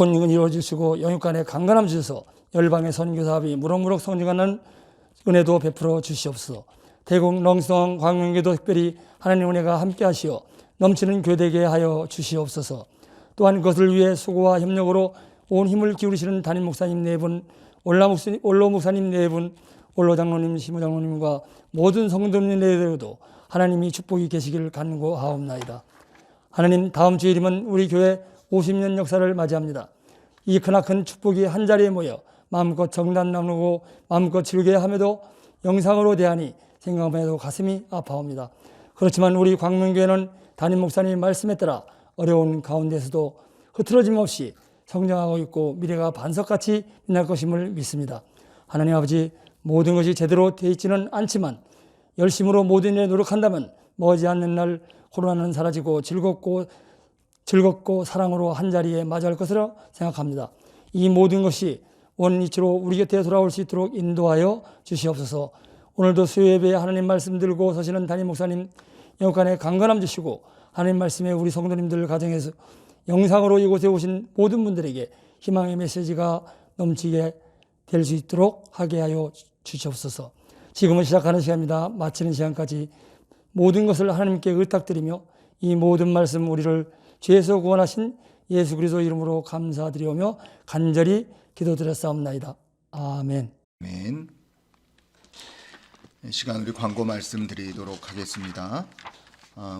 큰 은혜를 이루어주시고 영육간에 강건함 주셔서 열방의 선교사업이 무럭무럭 성장하는 은혜도 베풀어 주시옵소서. 대국 렁성 광명교도 특별히 하나님 은혜가 함께 하시어 넘치는 교대게 하여 주시옵소서. 또한 그것을 위해 수고와 협력으로 온 힘을 기울이시는 담임 목사님 네 분, 올로 목사님 네 분, 올로 장로님, 시무 장로님과 모든 성도님들에게도 하나님이 축복이 계시기를 간구하옵나이다. 하나님, 다음 주일이면 우리 교회 50년 역사를 맞이합니다. 이 크나큰 축복이 한자리에 모여 마음껏 정단 나누고 마음껏 즐게 함에도 영상으로 대하니 생각만 해도 가슴이 아파옵니다. 그렇지만 우리 광명교회는 담임 목사님 말씀에 따라 어려운 가운데서도 흐트러짐 없이 성장하고 있고 미래가 반석같이 빛날 것임을 믿습니다. 하나님 아버지, 모든 것이 제대로 되어 있지는 않지만 열심으로 모든 일에 노력한다면 머지않는 날 코로나는 사라지고 즐겁고 사랑으로 한자리에 맞이할 것으로 생각합니다. 이 모든 것이 원리치로 우리 곁에 돌아올 수 있도록 인도하여 주시옵소서. 오늘도 수요예배에 하나님 말씀 들고 서시는 담임 목사님 영간에 강건함 주시고 하나님 말씀에 우리 성도님들 가정에서 영상으로 이곳에 오신 모든 분들에게 희망의 메시지가 넘치게 될 수 있도록 하게 하여 주시옵소서. 지금은 시작하는 시간입니다. 마치는 시간까지 모든 것을 하나님께 의탁드리며 이 모든 말씀 우리를 죄에서 구원하신 예수 그리스도 이름으로 감사드리오며 간절히 기도드렸사옵나이다. 아멘. 아멘. 시간 우리 광고 말씀드리도록 하겠습니다.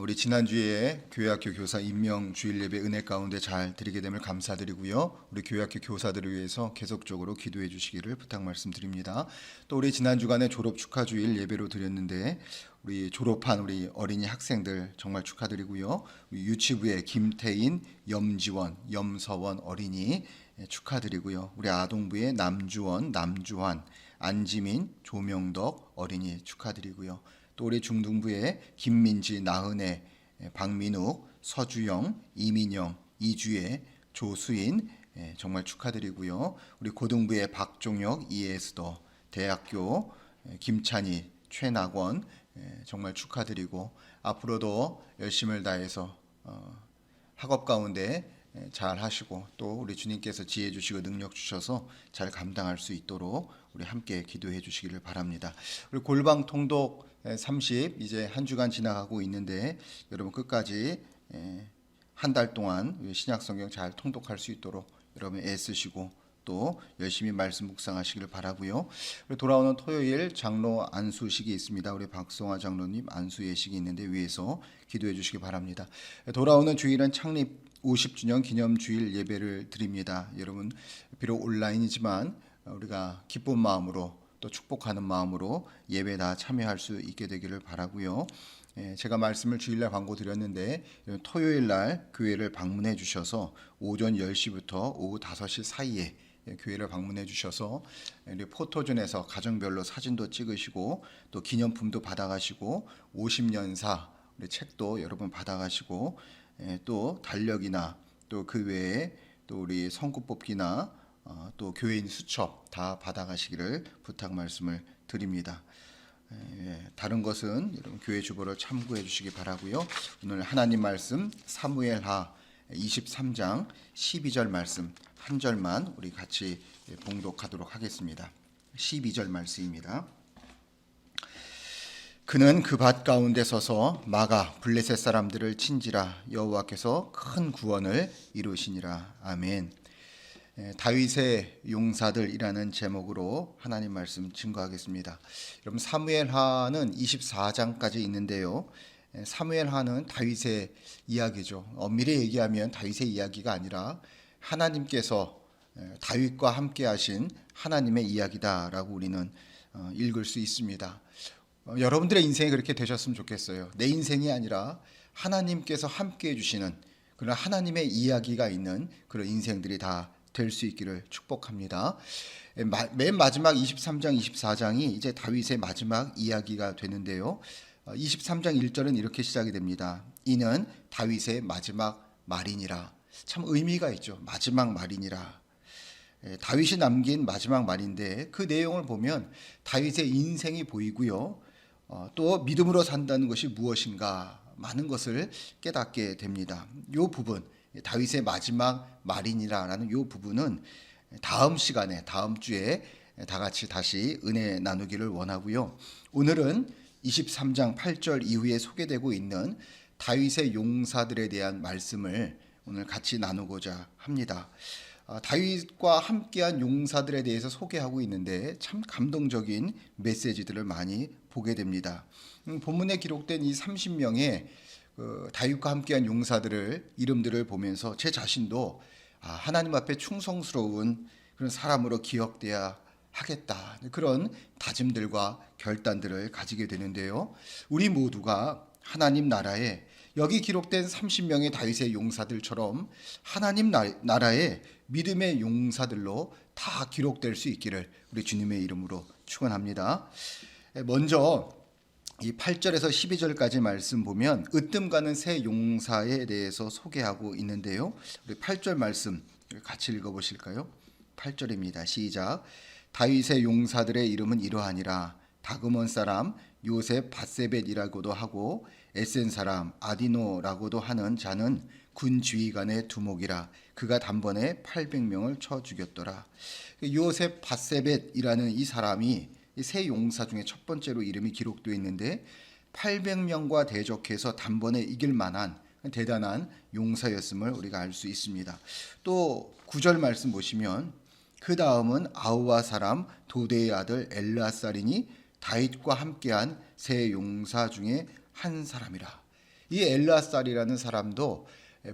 우리 지난주에 교회학교 교사 임명 주일 예배 은혜 가운데 잘 드리게 됨을 감사드리고요. 우리 교회학교 교사들을 위해서 계속적으로 기도해 주시기를 부탁 말씀드립니다. 또 우리 지난 주간에 졸업 축하 주일 예배로 드렸는데 우리 졸업한 우리 어린이 학생들 정말 축하드리고요. 우리 유치부의 김태인, 염지원, 염서원 어린이 축하드리고요. 우리 아동부의 남주원, 남주환, 안지민, 조명덕 어린이 축하드리고요. 또 우리 중등부의 김민지, 나은혜, 박민욱, 서주영, 이민영, 이주혜, 조수인 정말 축하드리고요. 우리 고등부의 박종혁, 이에스더, 대학교 김찬희, 최낙원 정말 축하드리고 앞으로도 열심을 다해서 학업 가운데 잘 하시고 또 우리 주님께서 지혜 주시고 능력 주셔서 잘 감당할 수 있도록 우리 함께 기도해 주시기를 바랍니다. 우리 골방 통독 30 이제 한 주간 지나가고 있는데 여러분 끝까지 한 달 동안 신약 성경 잘 통독할 수 있도록 여러분 애쓰시고 또 열심히 말씀 묵상하시기를 바라고요. 돌아오는 토요일 장로 안수식이 있습니다. 우리 박성화 장로님 안수 예식이 있는데 위에서 기도해 주시기 바랍니다. 돌아오는 주일은 창립 50주년 기념 주일 예배를 드립니다. 여러분 비록 온라인이지만 우리가 기쁜 마음으로 또 축복하는 마음으로 예배 다 참여할 수 있게 되기를 바라고요. 제가 말씀을 주일날 광고 드렸는데 토요일날 교회를 방문해 주셔서 오전 10시부터 오후 5시 사이에 교회를 방문해 주셔서 포토존에서 가정별로 사진도 찍으시고 또 기념품도 받아가시고 50년사 우리 책도 여러분 받아가시고 또 달력이나 또 그 외에 또 우리 성구 뽑기나 또 교회인 수첩 다 받아가시기를 부탁 말씀을 드립니다. 다른 것은 여러분 교회 주보를 참고해 주시기 바라고요. 오늘 하나님 말씀 사무엘하 23장 12절 말씀 한 절만 우리 같이 봉독하도록 하겠습니다. 12절 말씀입니다. 그는 그 밭 가운데 서서 마가 블레셋 사람들을 친지라 여호와께서 큰 구원을 이루시니라. 아멘. 다윗의 용사들이라는 제목으로 하나님 말씀 증거하겠습니다. 여러분 사무엘하는 24장까지 있는데요. 사무엘하는 다윗의 이야기죠. 엄밀히 얘기하면 다윗의 이야기가 아니라 하나님께서 다윗과 함께 하신 하나님의 이야기다라고 우리는 읽을 수 있습니다. 여러분들의 인생이 그렇게 되셨으면 좋겠어요. 내 인생이 아니라 하나님께서 함께 해주시는 그런 하나님의 이야기가 있는 그런 인생들이 다 될 수 있기를 축복합니다. 맨 마지막 23장, 24장이 이제 다윗의 마지막 이야기가 되는데요. 23장 1절은 이렇게 시작이 됩니다. 이는 다윗의 마지막 말이니라. 참 의미가 있죠. 마지막 말이니라. 다윗이 남긴 마지막 말인데 그 내용을 보면 다윗의 인생이 보이고요. 또 믿음으로 산다는 것이 무엇인가 많은 것을 깨닫게 됩니다. 이 부분 다윗의 마지막 말이니라라는 이 부분은 다음 시간에 다음 주에 다 같이 다시 은혜 나누기를 원하고요. 오늘은 23장 8절 이후에 소개되고 있는 다윗의 용사들에 대한 말씀을 오늘 같이 나누고자 합니다. 다윗과 함께한 용사들에 대해서 소개하고 있는데 참 감동적인 메시지들을 많이 보게 됩니다. 본문에 기록된 이 30명의 다윗과 함께한 용사들을 이름들을 보면서 제 자신도 하나님 앞에 충성스러운 그런 사람으로 기억돼야 하겠다, 그런 다짐들과 결단들을 가지게 되는데요. 우리 모두가 하나님 나라에 여기 기록된 30명의 다윗의 용사들처럼 하나님 나라의 믿음의 용사들로 다 기록될 수 있기를 우리 주님의 이름으로 축원합니다. 먼저 이 8절에서 12절까지 말씀 보면 으뜸 가는 새 용사에 대해서 소개하고 있는데요. 우리 8절 말씀 같이 읽어보실까요? 8절입니다. 시작. 다윗의 용사들의 이름은 이러하니라. 다그몬 사람 요셉 바세벳이라고도 하고 에센 사람 아디노라고도 하는 자는 군 지휘관의 두목이라. 그가 단번에 800명을 쳐 죽였더라. 요셉 바세벳이라는 이 사람이 세 용사 중에 첫 번째로 이름이 기록되어 있는데 800명과 대적해서 단번에 이길 만한 대단한 용사였음을 우리가 알 수 있습니다. 또 9절 말씀 보시면 그 다음은 아우와 사람 도대의 아들 엘르아살이니 다윗과 함께한 세 용사 중에 한 사람이라. 이 엘르아살이라는 사람도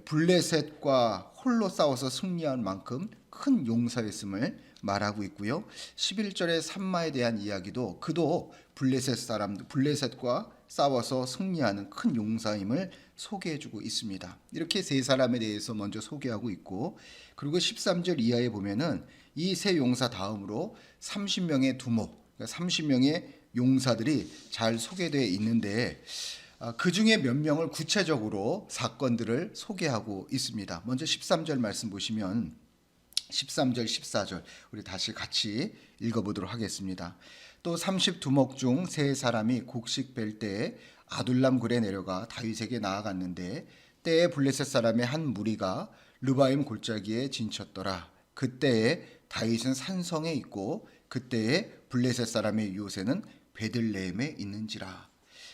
블레셋과 홀로 싸워서 승리한 만큼 큰 용사였음을 말하고 있고요. 11절의 산마에 대한 이야기도 그도 블레셋과 싸워서 승리하는 큰 용사임을 소개해주고 있습니다. 이렇게 세 사람에 대해서 먼저 소개하고 있고, 그리고 13절 이하에 보면은 이 세 용사 다음으로 30명의 두목, 30명의 용사들이 잘 소개되어 있는데 그 중에 몇 명을 구체적으로 사건들을 소개하고 있습니다. 먼저 13절 말씀 보시면 13절 14절 우리 다시 같이 읽어보도록 하겠습니다. 또 30두목 중 세 사람이 곡식 벨 때에 아둘람 굴에 내려가 다윗에게 나아갔는데 때에 블레셋 사람의 한 무리가 르바임 골짜기에 진쳤더라. 그때에 다윗은 산성에 있고 그때에 블레셋 사람의 요새는 베들레헴에 있는지라.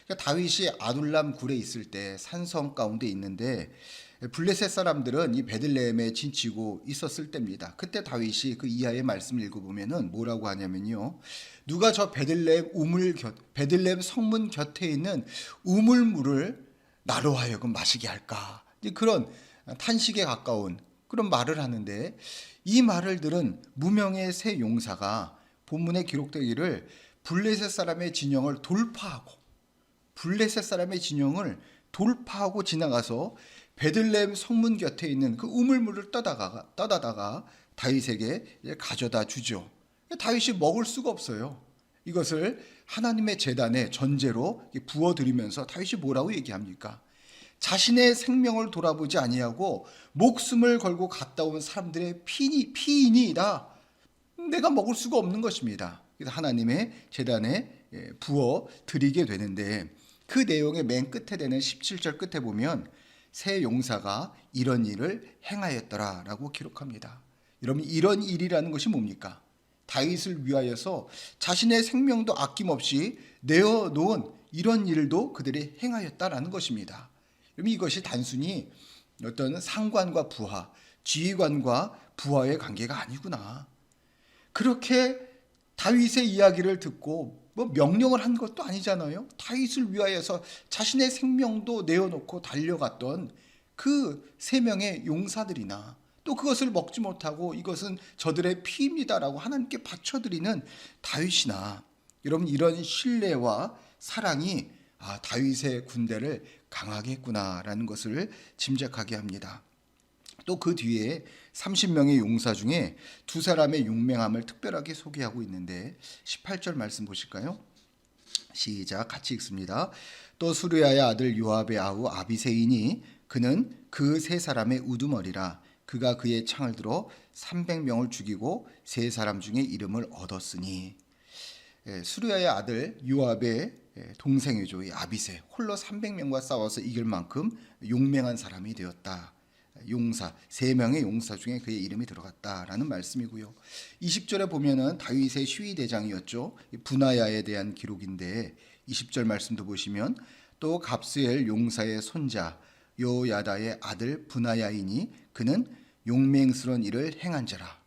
그러니까 다윗이 아둘람 굴에 있을 때 산성 가운데 있는데 블레셋 사람들은 이 베들레헴에 진치고 있었을 때입니다. 그때 다윗이 그 이하의 말씀을 읽어보면은 뭐라고 하냐면요. 누가 저 베들레헴 성문 곁에 있는 우물물을 나로 하여금 마시게 할까? 그런 탄식에 가까운 그런 말을 하는데, 이 말을 들은 무명의 세 용사가 본문에 기록되기를 블레셋 사람의 진영을 돌파하고 지나가서 베들레헴 성문 곁에 있는 그 우물물을 떠다다가 다윗에게 가져다 주죠. 다윗이 먹을 수가 없어요. 이것을 하나님의 제단에 전제로 부어드리면서 다윗이 뭐라고 얘기합니까? 자신의 생명을 돌아보지 아니하고 목숨을 걸고 갔다 온 사람들의 피인이다. 내가 먹을 수가 없는 것입니다. 그래서 하나님의 제단에 부어드리게 되는데, 그 내용의 맨 끝에 되는 17절 끝에 보면 세 용사가 이런 일을 행하였더라라고 기록합니다. 여러분, 이런 일이라는 것이 뭡니까? 다윗을 위하여서 자신의 생명도 아낌없이 내어놓은 이런 일도 그들이 행하였다라는 것입니다. 여러분, 이것이 단순히 어떤 상관과 부하, 지휘관과 부하의 관계가 아니구나. 그렇게 다윗의 이야기를 듣고 명령을 한 것도 아니잖아요. 다윗을 위하여서 자신의 생명도 내어놓고 달려갔던 그 세 명의 용사들이나, 또 그것을 먹지 못하고 이것은 저들의 피입니다라고 하나님께 바쳐드리는 다윗이나, 여러분, 이런 신뢰와 사랑이 다윗의 군대를 강하게 했구나라는 것을 짐작하게 합니다. 또 그 뒤에 30명의 용사 중에 두 사람의 용맹함을 특별하게 소개하고 있는데 18절 말씀 보실까요? 시작, 같이 읽습니다. 또 수르야의 아들 요압의 아우 아비새이니 그는 그 세 사람의 우두머리라. 그가 그의 창을 들어 300명을 죽이고 세 사람 중에 이름을 얻었으니. 수르야의 아들 요압의 동생이죠. 이 아비새 홀로 300명과 싸워서 이길 만큼 용맹한 사람이 되었다. 용사, 3명의 용사 중에 그의 이름이 들어갔다라는 말씀이고요. 20절에 보면은 다윗의 시위 대장이었죠. 분하야에 대한 기록인데 20절 말씀도 보시면 또 갑스엘 용사의 손자 요야다의 아들 분하야이니 그는 용맹스러운 일을 행한 자라.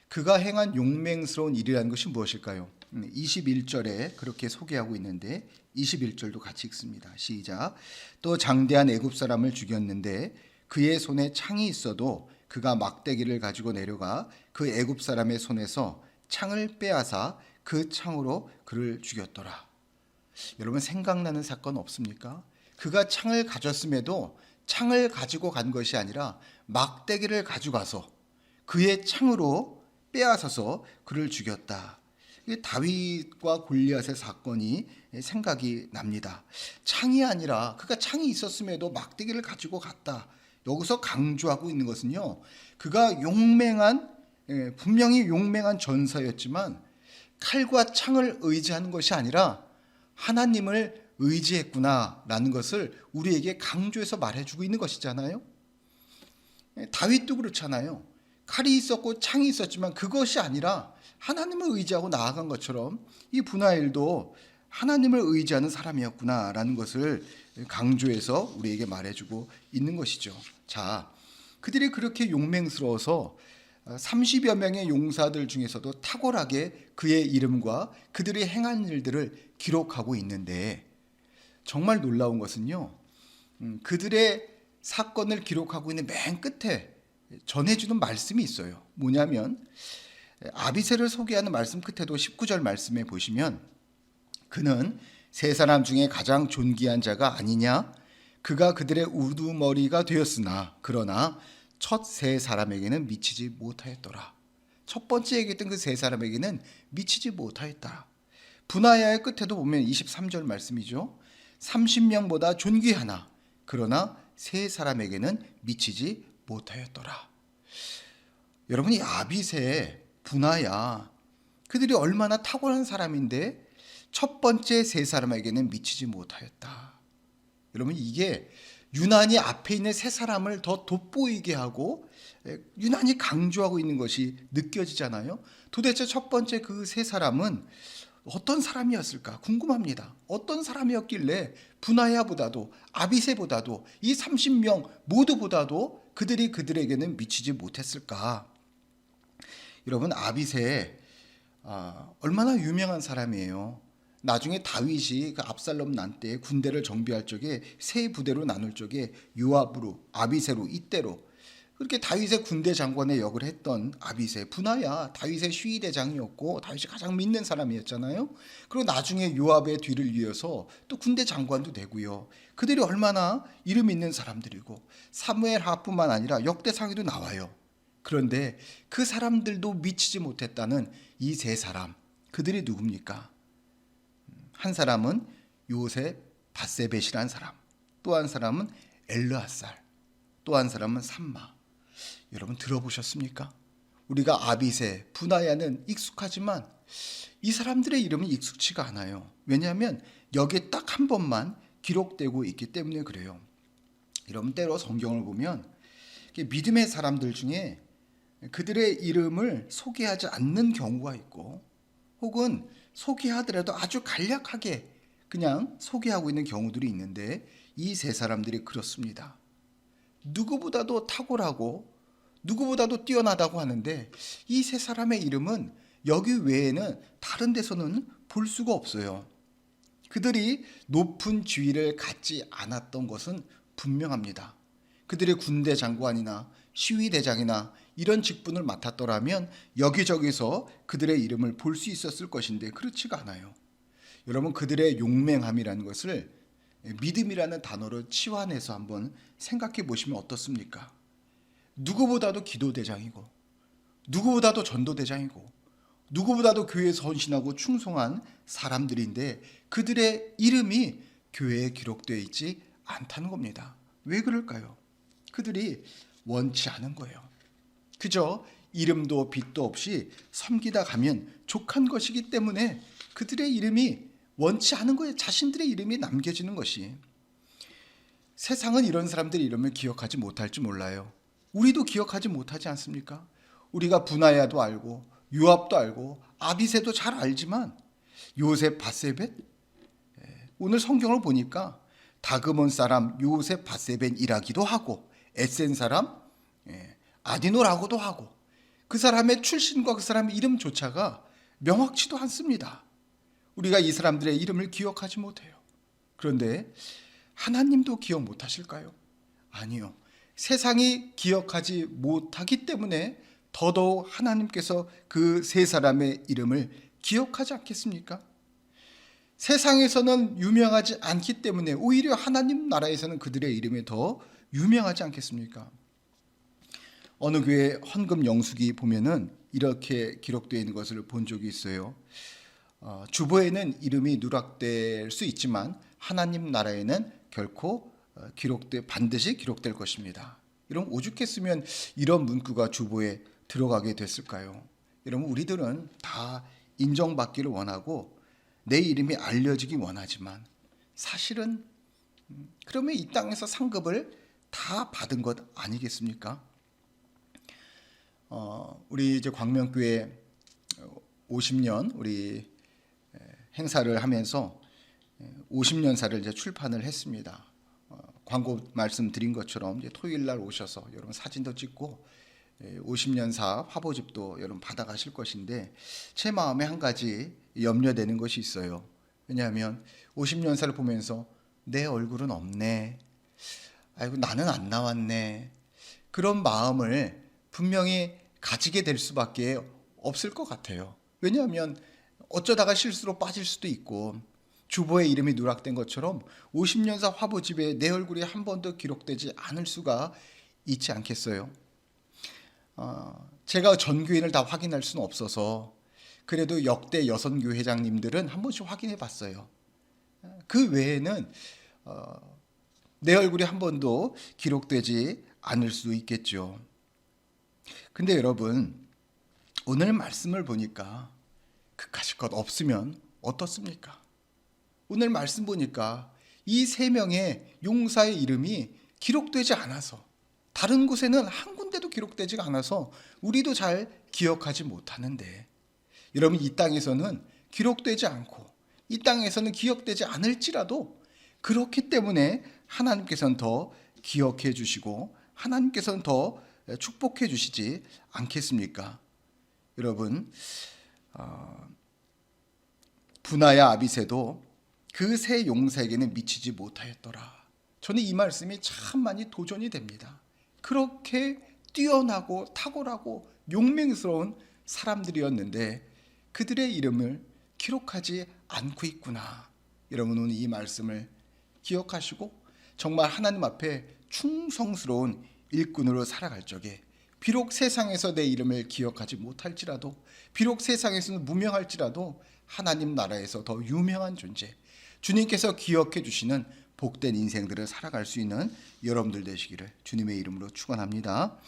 그가 행한 용맹스러운 일이라는 것이 무엇일까요? 21절에 그렇게 소개하고 있는데 21절도 같이 읽습니다. 시작. 또 장대한 애굽 사람을 죽였는데 그의 손에 창이 있어도 그가 막대기를 가지고 내려가 그 애굽 사람의 손에서 창을 빼앗아 그 창으로 그를 죽였더라. 여러분 생각나는 사건 없습니까? 그가 창을 가졌음에도 창을 가지고 간 것이 아니라 막대기를 가져가서 그의 창으로 빼앗아서 그를 죽였다. 다윗과 골리앗의 사건이 생각이 납니다. 창이 아니라 그가 창이 있었음에도 막대기를 가지고 갔다. 여기서 강조하고 있는 것은요. 그가 분명히 용맹한 전사였지만 칼과 창을 의지하는 것이 아니라 하나님을 의지했구나라는 것을 우리에게 강조해서 말해주고 있는 것이잖아요. 다윗도 그렇잖아요. 칼이 있었고 창이 있었지만 그것이 아니라 하나님을 의지하고 나아간 것처럼 이 분하엘도 하나님을 의지하는 사람이었구나라는 것을 강조해서 우리에게 말해주고 있는 것이죠. 자, 그들이 그렇게 용맹스러워서 30여 명의 용사들 중에서도 탁월하게 그의 이름과 그들이 행한 일들을 기록하고 있는데 정말 놀라운 것은요. 그들의 사건을 기록하고 있는 맨 끝에 전해주는 말씀이 있어요. 뭐냐면 아비새를 소개하는 말씀 끝에도 19절 말씀에 보시면 그는 세 사람 중에 가장 존귀한 자가 아니냐? 그가 그들의 우두머리가 되었으나 그러나 첫 세 사람에게는 미치지 못하였더라. 첫 번째 얘기했던 그 세 사람에게는 미치지 못하였다. 분하야의 끝에도 보면 23절 말씀이죠. 30명보다 존귀하나 그러나 세 사람에게는 미치지 못하였더라. 여러분, 이 아비새, 분하야 그들이 얼마나 탁월한 사람인데 첫 번째 세 사람에게는 미치지 못하였다. 여러분, 이게 유난히 앞에 있는 세 사람을 더 돋보이게 하고 유난히 강조하고 있는 것이 느껴지잖아요. 도대체 첫 번째 그 세 사람은 어떤 사람이었을까 궁금합니다. 어떤 사람이었길래 분하야보다도 아비새보다도 이 30명 모두보다도 그들에게는 미치지 못했을까? 여러분, 아비새 얼마나 유명한 사람이에요. 나중에 다윗이 그 압살롬 난 때 군대를 정비할 적에 세 부대로 나눌 적에 요압으로 아비새로 이때로 그렇게 다윗의 군대 장관의 역을 했던 아비새, 분하야 다윗의 시위대장이었고 다윗이 가장 믿는 사람이었잖아요. 그리고 나중에 요압의 뒤를 이어서 또 군대 장관도 되고요. 그들이 얼마나 이름 있는 사람들이고 사무엘하뿐만 아니라 역대상에도 나와요. 그런데 그 사람들도 미치지 못했다는 이 세 사람, 그들이 누굽니까? 한 사람은 요셉 바세벳이라는 사람, 또 한 사람은 엘르앗살, 또 한 사람은 삼마. 여러분 들어보셨습니까? 우리가 아비새, 분하야는 익숙하지만 이 사람들의 이름은 익숙치가 않아요. 왜냐하면 여기에 딱 한 번만 기록되고 있기 때문에 그래요. 여러분, 때로 성경을 보면 믿음의 사람들 중에 그들의 이름을 소개하지 않는 경우가 있고 혹은 소개하더라도 아주 간략하게 그냥 소개하고 있는 경우들이 있는데 이 세 사람들이 그렇습니다. 누구보다도 탁월하고 누구보다도 뛰어나다고 하는데 이 세 사람의 이름은 여기 외에는 다른 데서는 볼 수가 없어요. 그들이 높은 지위를 갖지 않았던 것은 분명합니다. 그들의 군대 장관이나 시위대장이나 이런 직분을 맡았더라면 여기저기서 그들의 이름을 볼 수 있었을 것인데 그렇지가 않아요. 여러분, 그들의 용맹함이라는 것을 믿음이라는 단어로 치환해서 한번 생각해 보시면 어떻습니까? 누구보다도 기도대장이고 누구보다도 전도대장이고 누구보다도 교회에 헌신하고 충성한 사람들인데 그들의 이름이 교회에 기록되어 있지 않다는 겁니다. 왜 그럴까요? 그들이 원치 않은 거예요. 그저 이름도 빚도 없이 섬기다 가면 족한 것이기 때문에 그들의 이름이 원치 않은 거예요. 자신들의 이름이 남겨지는 것이. 세상은 이런 사람들의 이름을 기억하지 못할지 몰라요. 우리도 기억하지 못하지 않습니까? 우리가 분하야도 알고 요압도 알고 아비새도 잘 알지만 요셉 바세벳, 오늘 성경을 보니까 다그몬 사람 요셉 바세벳이라기도 하고 에센 사람 아디노라고도 하고 그 사람의 출신과 그 사람의 이름조차가 명확치도 않습니다. 우리가 이 사람들의 이름을 기억하지 못해요. 그런데 하나님도 기억 못하실까요? 아니요. 세상이 기억하지 못하기 때문에 더더욱 하나님께서 그 세 사람의 이름을 기억하지 않겠습니까? 세상에서는 유명하지 않기 때문에 오히려 하나님 나라에서는 그들의 이름이 더 유명하지 않겠습니까? 어느 교회 헌금 영수기 보면은 이렇게 기록되어 있는 것을 본 적이 있어요. 주보에는 이름이 누락될 수 있지만 하나님 나라에는 결코 반드시 기록될 것입니다. 여러분 오죽했으면 이런 문구가 주보에 들어가게 됐을까요? 여러분 우리들은 다 인정받기를 원하고 내 이름이 알려지기 원하지만 사실은 그러면 이 땅에서 상급을 다 받은 것 아니겠습니까? 우리 이제 광명교회 50년 우리 행사를 하면서 50년사를 이제 출판을 했습니다. 광고 말씀드린 것처럼 이제 토요일 날 오셔서 여러분 사진도 찍고 50년사 화보집도 여러분 받아가실 것인데 제 마음에 한 가지 염려되는 것이 있어요. 왜냐하면 50년사를 보면서 내 얼굴은 없네. 아이고 나는 안 나왔네. 그런 마음을 분명히 가지게 될 수밖에 없을 것 같아요. 왜냐하면 어쩌다가 실수로 빠질 수도 있고 주보에 이름이 누락된 것처럼 50년사 화보집에 내 얼굴이 한 번도 기록되지 않을 수가 있지 않겠어요? 제가 전 교인을 다 확인할 수는 없어서 그래도 역대 여선교 회장님들은 한 번씩 확인해 봤어요. 그 외에는 내 얼굴이 한 번도 기록되지 않을 수 있겠죠. 근데 여러분 오늘 말씀을 보니까 그까짓 것 없으면 어떻습니까? 오늘 말씀 보니까 이 세 명의 용사의 이름이 기록되지 않아서 다른 곳에는 한 군데도 기록되지가 않아서 우리도 잘 기억하지 못하는데 여러분 이 땅에서는 기록되지 않고 이 땅에서는 기억되지 않을지라도 그렇기 때문에 하나님께서는 더 기억해 주시고 하나님께서는 더 축복해 주시지 않겠습니까? 여러분 분하야 아비새도 그 세 용사에게는 미치지 못하였더라. 저는 이 말씀이 참 많이 도전이 됩니다. 그렇게 뛰어나고 탁월하고 용맹스러운 사람들이었는데 그들의 이름을 기록하지 않고 있구나. 여러분은 이 말씀을 기억하시고 정말 하나님 앞에 충성스러운 일꾼으로 살아갈 적에 비록 세상에서 내 이름을 기억하지 못할지라도 비록 세상에서는 무명할지라도 하나님 나라에서 더 유명한 존재 주님께서 기억해 주시는 복된 인생들을 살아갈 수 있는 여러분들 되시기를 주님의 이름으로 축원합니다.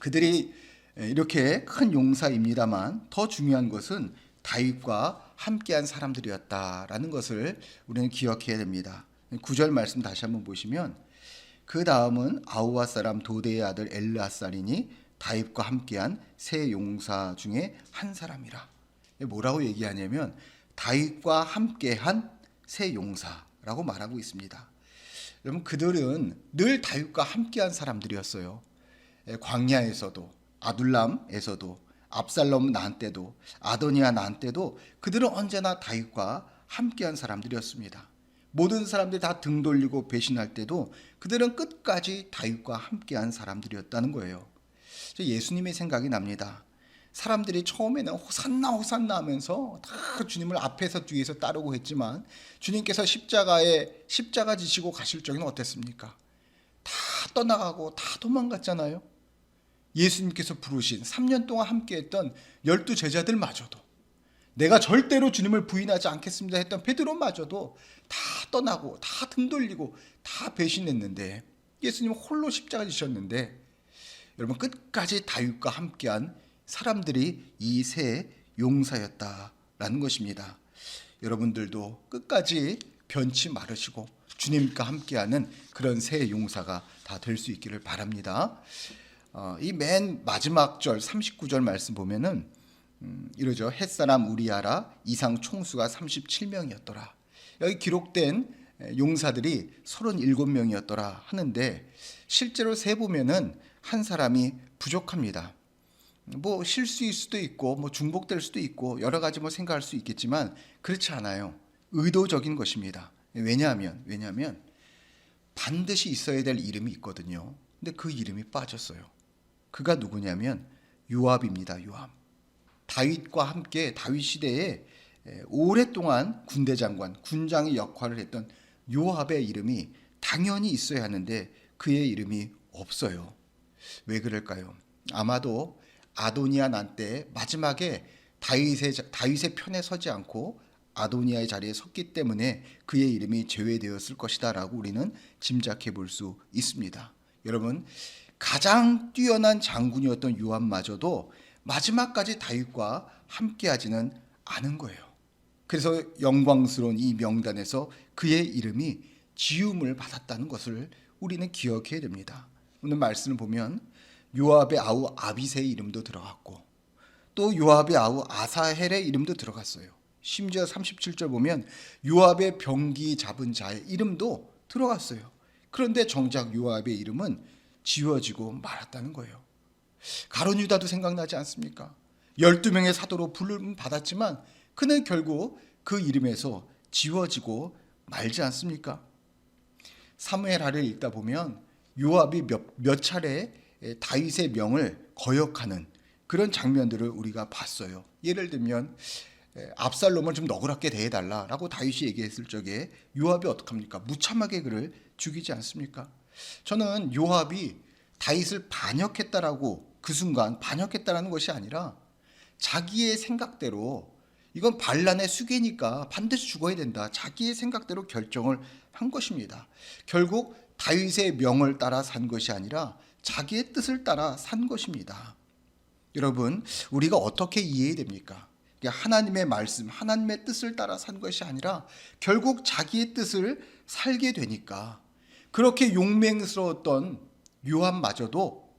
그들이 이렇게 큰 용사입니다만 더 중요한 것은 다윗과 함께한 사람들이었다라는 것을 우리는 기억해야 됩니다. 9절 말씀 다시 한번 보시면 그 다음은 아우와 사람 도대의 아들 엘르아살이니 다윗과 함께한 세 용사 중에 한 사람이라. 뭐라고 얘기하냐면 다윗과 함께한 세 용사라고 말하고 있습니다. 여러분 그들은 늘 다윗과 함께한 사람들이었어요. 광야에서도 아둘람에서도 압살롬 난 때도 아도니아 난 때도 그들은 언제나 다윗과 함께한 사람들이었습니다. 모든 사람들이 다 등 돌리고 배신할 때도 그들은 끝까지 다윗과 함께한 사람들이었다는 거예요. 예수님의 생각이 납니다. 사람들이 처음에는 호산나 호산나 하면서 다 주님을 앞에서 뒤에서 따르고 했지만 주님께서 십자가 지시고 가실 적에는 어땠습니까? 다 떠나가고 다 도망갔잖아요. 예수님께서 부르신 3년 동안 함께했던 12 제자들마저도 내가 절대로 주님을 부인하지 않겠습니다 했던 베드로마저도 다 떠나고 다 등 돌리고 다 배신했는데 예수님 홀로 십자가 지셨는데 여러분 끝까지 다윗과 함께한 사람들이 이 세 용사였다라는 것입니다. 여러분들도 끝까지 변치 마르시고 주님과 함께하는 그런 새 용사가 다 될 수 있기를 바랍니다. 이 맨 마지막 절 39절 말씀 보면은 이러죠. 햇사람 우리아라 이상 총수가 37명이었더라. 여기 기록된 용사들이 37명이었더라 하는데 실제로 세 보면은 한 사람이 부족합니다. 뭐 실수일 수도 있고 뭐 중복될 수도 있고 여러 가지 뭐 생각할 수 있겠지만 그렇지 않아요. 의도적인 것입니다. 왜냐하면 반드시 있어야 될 이름이 있거든요. 근데 그 이름이 빠졌어요. 그가 누구냐면 요압입니다. 요압. 다윗과 함께 다윗 시대에 오랫동안 군대 장관, 군장의 역할을 했던 요압의 이름이 당연히 있어야 하는데 그의 이름이 없어요. 왜 그럴까요? 아마도 아도니아 난 때 마지막에 다윗의 편에 서지 않고 아도니아의 자리에 섰기 때문에 그의 이름이 제외되었을 것이다라고 우리는 짐작해 볼 수 있습니다. 여러분, 가장 뛰어난 장군이었던 요압마저도 마지막까지 다윗과 함께하지는 않은 거예요. 그래서 영광스러운 이 명단에서 그의 이름이 지움을 받았다는 것을 우리는 기억해야 됩니다. 오늘 말씀을 보면 요압의 아우 아비새의 이름도 들어갔고 또 요압의 아우 아사헬의 이름도 들어갔어요. 심지어 37절 보면 요압의 병기 잡은 자의 이름도 들어갔어요. 그런데 정작 요압의 이름은 지워지고 말았다는 거예요. 가룟 유다도 생각나지 않습니까? 12명의 사도로 부름을 받았지만 그는 결국 그 이름에서 지워지고 말지 않습니까? 사무엘하를 읽다 보면 요압이 몇 차례 다윗의 명을 거역하는 그런 장면들을 우리가 봤어요. 예를 들면 압살롬을 좀 너그럽게 대해달라라고 다윗이 얘기했을 적에 요압이 어떡합니까? 무참하게 그를 죽이지 않습니까? 저는 요압이 다윗을 반역했다라고 그 순간 반역했다라는 것이 아니라 자기의 생각대로 이건 반란의 수괴니까 반드시 죽어야 된다. 자기의 생각대로 결정을 한 것입니다. 결국 다윗의 명을 따라 산 것이 아니라 자기의 뜻을 따라 산 것입니다. 여러분, 우리가 어떻게 이해해야 됩니까? 하나님의 말씀, 하나님의 뜻을 따라 산 것이 아니라 결국 자기의 뜻을 살게 되니까 그렇게 용맹스러웠던 요압마저도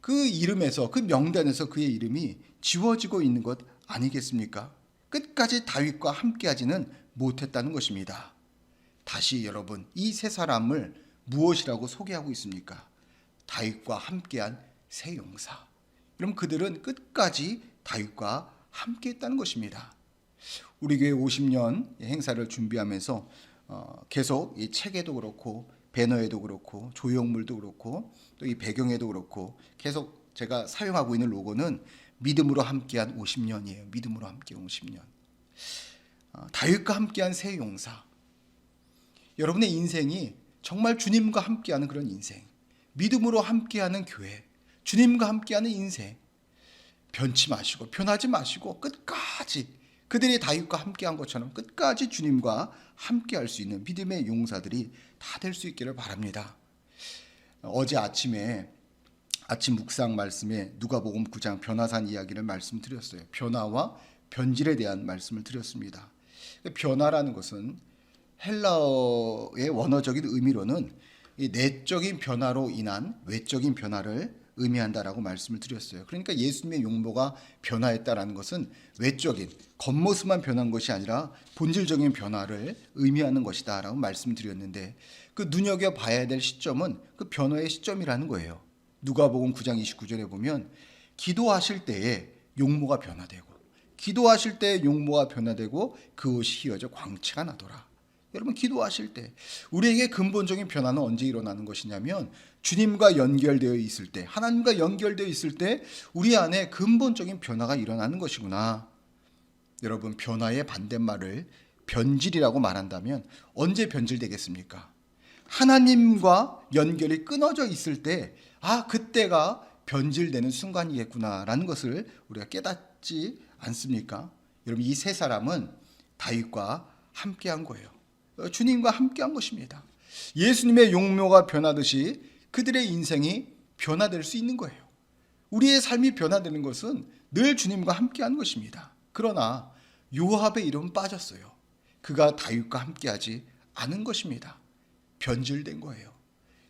그 이름에서 그 명단에서 그의 이름이 지워지고 있는 것 아니겠습니까? 끝까지 다윗과 함께하지는 못했다는 것입니다. 다시 여러분, 이 세 사람을 무엇이라고 소개하고 있습니까? 다윗과 함께한 새 용사. 여러분, 그들은 끝까지 다윗과 함께했다는 것입니다. 우리 교회 50년 행사를 준비하면서 계속 이 책에도 그렇고 배너에도 그렇고 조형물도 그렇고 또 이 배경에도 그렇고 계속 제가 사용하고 있는 로고는 믿음으로 함께한 50년이에요. 믿음으로 함께한 50년. 다윗과 함께한 새 용사. 여러분의 인생이 정말 주님과 함께하는 그런 인생. 믿음으로 함께하는 교회. 주님과 함께하는 인생. 변치 마시고 변하지 마시고 끝까지 그들이 다윗과 함께한 것처럼 끝까지 주님과 함께할 수 있는 믿음의 용사들이 다 될 수 있기를 바랍니다. 어제 아침에 아침 묵상 말씀에 누가복음 9장 변화산 이야기를 말씀드렸어요. 변화와 변질에 대한 말씀을 드렸습니다. 변화라는 것은 헬라어의 원어적인 의미로는 이 내적인 변화로 인한 외적인 변화를 의미한다라고 말씀을 드렸어요. 그러니까 예수님의 용모가 변화했다라는 것은 외적인 겉모습만 변한 것이 아니라 본질적인 변화를 의미하는 것이다라고 말씀드렸는데 그 눈여겨봐야 될 시점은 그 변화의 시점이라는 거예요. 누가복음 9장 29절에 보면 기도하실 때에 용모가 변화되고 기도하실 때에 용모가 변화되고 그 옷이 휘어져 광채가 나더라. 여러분, 기도하실 때 우리에게 근본적인 변화는 언제 일어나는 것이냐면 주님과 연결되어 있을 때, 하나님과 연결되어 있을 때 우리 안에 근본적인 변화가 일어나는 것이구나. 여러분, 변화의 반대말을 변질이라고 말한다면 언제 변질되겠습니까? 하나님과 연결이 끊어져 있을 때 그때가 변질되는 순간이겠구나라는 것을 우리가 깨닫지 않습니까? 여러분, 이 세 사람은 다윗과 함께한 거예요. 주님과 함께한 것입니다. 예수님의 용모가 변하듯이 그들의 인생이 변화될 수 있는 거예요. 우리의 삶이 변화되는 것은 늘 주님과 함께한 것입니다. 그러나 요압의 이름은 빠졌어요. 그가 다윗과 함께하지 않은 것입니다. 변질된 거예요.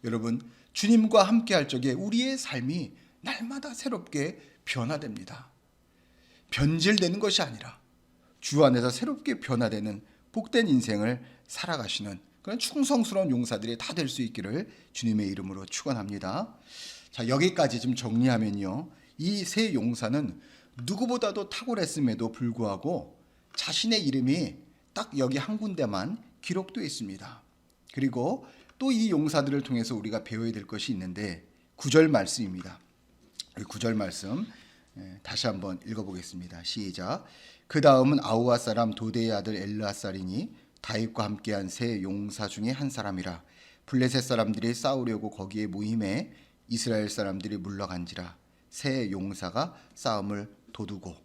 여러분, 주님과 함께 할 적에 우리의 삶이 날마다 새롭게 변화됩니다. 변질되는 것이 아니라 주 안에서 새롭게 변화되는 복된 인생을 살아가시는 그런 충성스러운 용사들이 다 될 수 있기를 주님의 이름으로 축원합니다. 자, 여기까지 좀 정리하면요, 이 세 용사는 누구보다도 탁월했음에도 불구하고 자신의 이름이 딱 여기 한 군데만 기록되어 있습니다. 그리고 또 이 용사들을 통해서 우리가 배워야 될 것이 있는데 9절 말씀입니다. 9절 말씀 다시 한번 읽어보겠습니다. 시작. 그 다음은 아우아 사람 도대의 아들 엘르아살이니 다윗과 함께한 세 용사 중에 한 사람이라. 블레셋 사람들이 싸우려고 거기에 모임에 이스라엘 사람들이 물러간지라. 세 용사가 싸움을 도두고.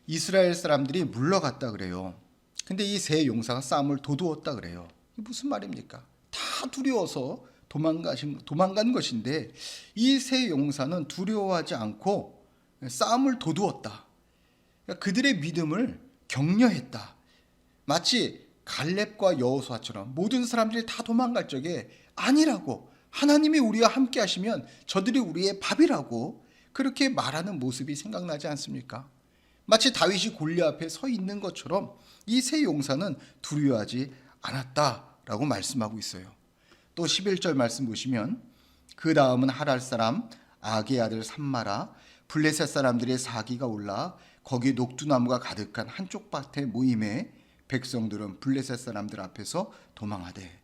이스라엘 사람들이 물러갔다 그래요. 근데 이 세 용사가 싸움을 도두었다 그래요. 이게 무슨 말입니까? 다 두려워서 도망간 것인데 이 세 용사는 두려워하지 않고 싸움을 도두었다. 그러니까 그들의 믿음을 격려했다. 마치 갈렙과 여호수아처럼 모든 사람들이 다 도망갈 적에 아니라고, 하나님이 우리와 함께 하시면 저들이 우리의 밥이라고 그렇게 말하는 모습이 생각나지 않습니까? 마치 다윗이 골리앗 앞에 서 있는 것처럼 이 세 용사는 두려워하지 않았다라고 말씀하고 있어요. 또 11절 말씀 보시면 그 다음은 하랄 사람 아기의 아들 삼마라. 블레셋 사람들의 사기가 올라 거기 녹두나무가 가득한 한쪽 밭에 모임에 백성들은 블레셋 사람들 앞에서 도망하되.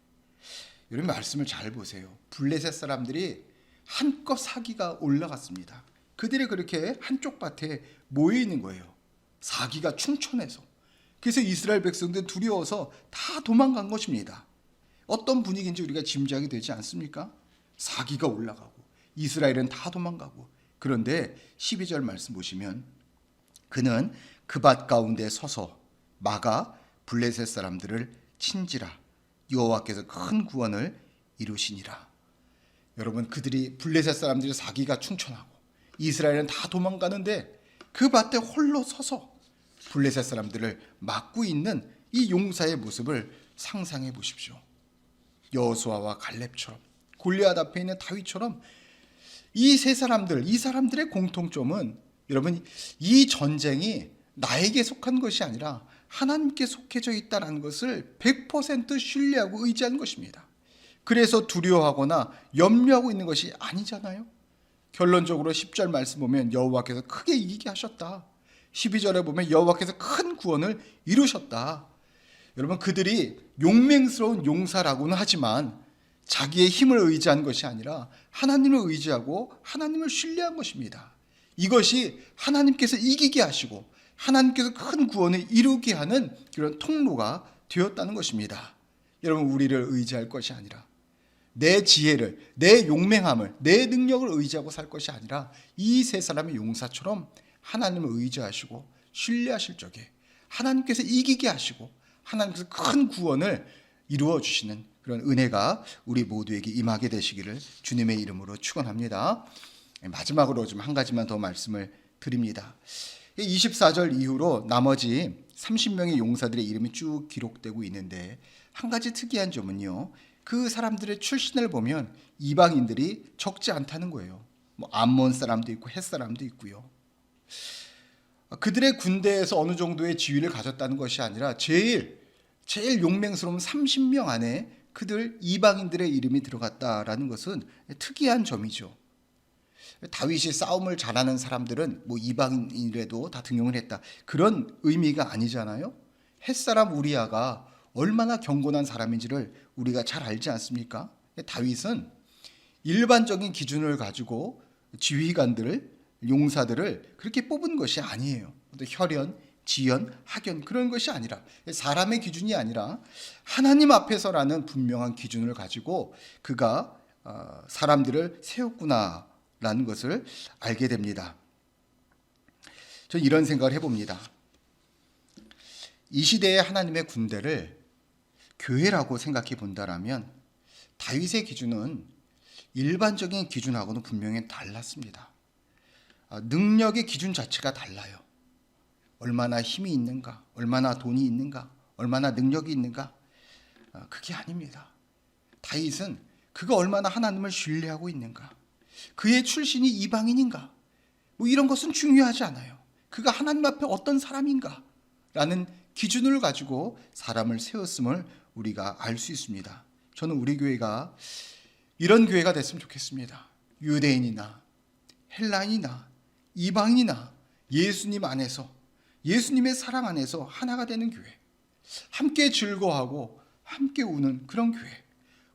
이런 말씀을 잘 보세요. 블레셋 사람들이 한껏 사기가 올라갔습니다. 그들이 그렇게 한쪽 밭에 모여 있는 거예요. 사기가 충천해서. 그래서 이스라엘 백성들은 두려워서 다 도망간 것입니다. 어떤 분위기인지 우리가 짐작이 되지 않습니까? 사기가 올라가고 이스라엘은 다 도망가고. 그런데 12절 말씀 보시면 그는 그 밭 가운데 서서 막아 블레셋 사람들을 친지라. 여호와께서 큰 구원을 이루시니라. 여러분, 그들이 블레셋 사람들이 사기가 충천하고 이스라엘은 다 도망가는데 그 밭에 홀로 서서 블레셋 사람들을 막고 있는 이 용사의 모습을 상상해 보십시오. 여호수아와 갈렙처럼, 골리앗 앞에 있는 다윗처럼 이 세 사람들, 이 사람들의 공통점은 여러분, 이 전쟁이 나에게 속한 것이 아니라 하나님께 속해져 있다는 것을 100% 신뢰하고 의지한 것입니다. 그래서 두려워하거나 염려하고 있는 것이 아니잖아요. 결론적으로 10절 말씀 보면 여호와께서 크게 이기게 하셨다. 12절에 보면 여호와께서 큰 구원을 이루셨다. 여러분, 그들이 용맹스러운 용사라고는 하지만 자기의 힘을 의지한 것이 아니라 하나님을 의지하고 하나님을 신뢰한 것입니다. 이것이 하나님께서 이기게 하시고 하나님께서 큰 구원을 이루게 하는 그런 통로가 되었다는 것입니다. 여러분, 우리를 의지할 것이 아니라 내 지혜를, 내 용맹함을, 내 능력을 의지하고 살 것이 아니라 이 세 사람의 용사처럼 하나님을 의지하시고 신뢰하실 적에 하나님께서 이기게 하시고 하나님께서 큰 구원을 이루어 주시는 그런 은혜가 우리 모두에게 임하게 되시기를 주님의 이름으로 축원합니다. 마지막으로 좀 한 가지만 더 말씀을 드립니다. 24절 이후로 나머지 30명의 용사들의 이름이 쭉 기록되고 있는데 한 가지 특이한 점은요, 그 사람들의 출신을 보면 이방인들이 적지 않다는 거예요. 암몬 사람도 있고 헷 사람도 있고요. 그들의 군대에서 어느 정도의 지위를 가졌다는 것이 아니라 제일 용맹스러운 30명 안에 그들 이방인들의 이름이 들어갔다라는 것은 특이한 점이죠. 다윗이 싸움을 잘하는 사람들은 이방인이라도 다 등용을 했다, 그런 의미가 아니잖아요. 헷사람 우리아가 얼마나 경건한 사람인지를 우리가 잘 알지 않습니까? 다윗은 일반적인 기준을 가지고 지휘관들을, 용사들을 그렇게 뽑은 것이 아니에요. 혈연, 지연, 학연 그런 것이 아니라, 사람의 기준이 아니라 하나님 앞에서라는 분명한 기준을 가지고 그가 사람들을 세웠구나라는 것을 알게 됩니다. 저는 이런 생각을 해봅니다. 이 시대의 하나님의 군대를 교회라고 생각해 본다라면 다윗의 기준은 일반적인 기준하고는 분명히 달랐습니다. 능력의 기준 자체가 달라요. 얼마나 힘이 있는가, 얼마나 돈이 있는가, 얼마나 능력이 있는가, 그게 아닙니다. 다윗은 그가 얼마나 하나님을 신뢰하고 있는가, 그의 출신이 이방인인가, 이런 것은 중요하지 않아요. 그가 하나님 앞에 어떤 사람인가 라는 기준을 가지고 사람을 세웠음을 우리가 알 수 있습니다. 저는 우리 교회가 이런 교회가 됐으면 좋겠습니다. 유대인이나 헬라인이나 이방인이나 예수님 안에서, 예수님의 사랑 안에서 하나가 되는 교회, 함께 즐거워하고 함께 우는 그런 교회,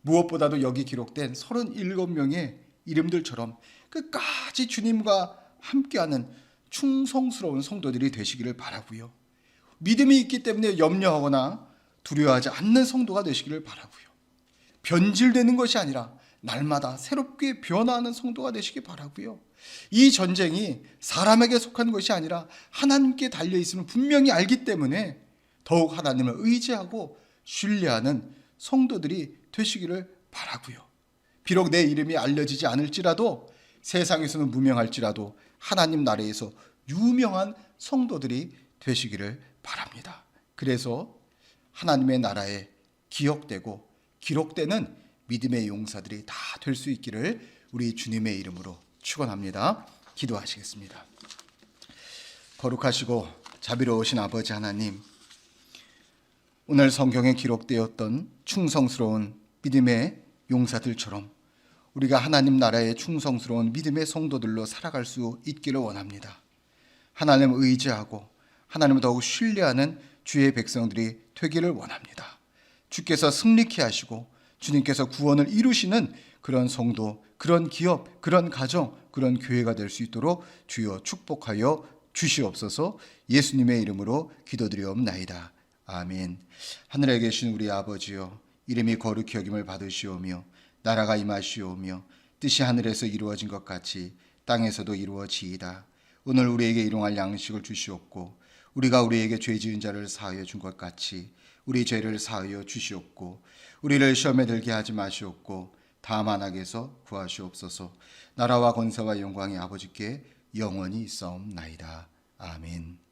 무엇보다도 여기 기록된 37명의 이름들처럼 끝까지 주님과 함께하는 충성스러운 성도들이 되시기를 바라고요. 믿음이 있기 때문에 염려하거나 두려워하지 않는 성도가 되시기를 바라고요. 변질되는 것이 아니라 날마다 새롭게 변화하는 성도가 되시기 바라고요. 이 전쟁이 사람에게 속한 것이 아니라 하나님께 달려있음을 분명히 알기 때문에 더욱 하나님을 의지하고 신뢰하는 성도들이 되시기를 바라고요. 비록 내 이름이 알려지지 않을지라도, 세상에서는 무명할지라도 하나님 나라에서 유명한 성도들이 되시기를 바랍니다. 그래서 하나님의 나라에 기억되고 기록되는 믿음의 용사들이 다 될 수 있기를 우리 주님의 이름으로 축원합니다. 기도하시겠습니다. 거룩하시고 자비로우신 아버지 하나님, 오늘 성경에 기록되었던 충성스러운 믿음의 용사들처럼 우리가 하나님 나라의 충성스러운 믿음의 성도들로 살아갈 수 있기를 원합니다. 하나님을 의지하고 하나님을 더욱 신뢰하는 주의 백성들이 되기를 원합니다. 주께서 승리케 하시고 주님께서 구원을 이루시는 그런 성도, 그런 기업, 그런 가정, 그런 교회가 될 수 있도록 주여 축복하여 주시옵소서. 예수님의 이름으로 기도드리옵나이다. 아멘. 하늘에 계신 우리 아버지여, 이름이 거룩히 여김을 받으시오며 나라가 임하시오며 뜻이 하늘에서 이루어진 것 같이 땅에서도 이루어지이다. 오늘 우리에게 일용할 양식을 주시옵고 우리가 우리에게 죄 지은 자를 사하여 준 것 같이 우리 죄를 사하여 주시옵고 우리를 시험에 들게 하지 마시옵고 다만 악에서 구하시옵소서. 나라와 권세와 영광이 아버지께 영원히 있사옵나이다. 아멘.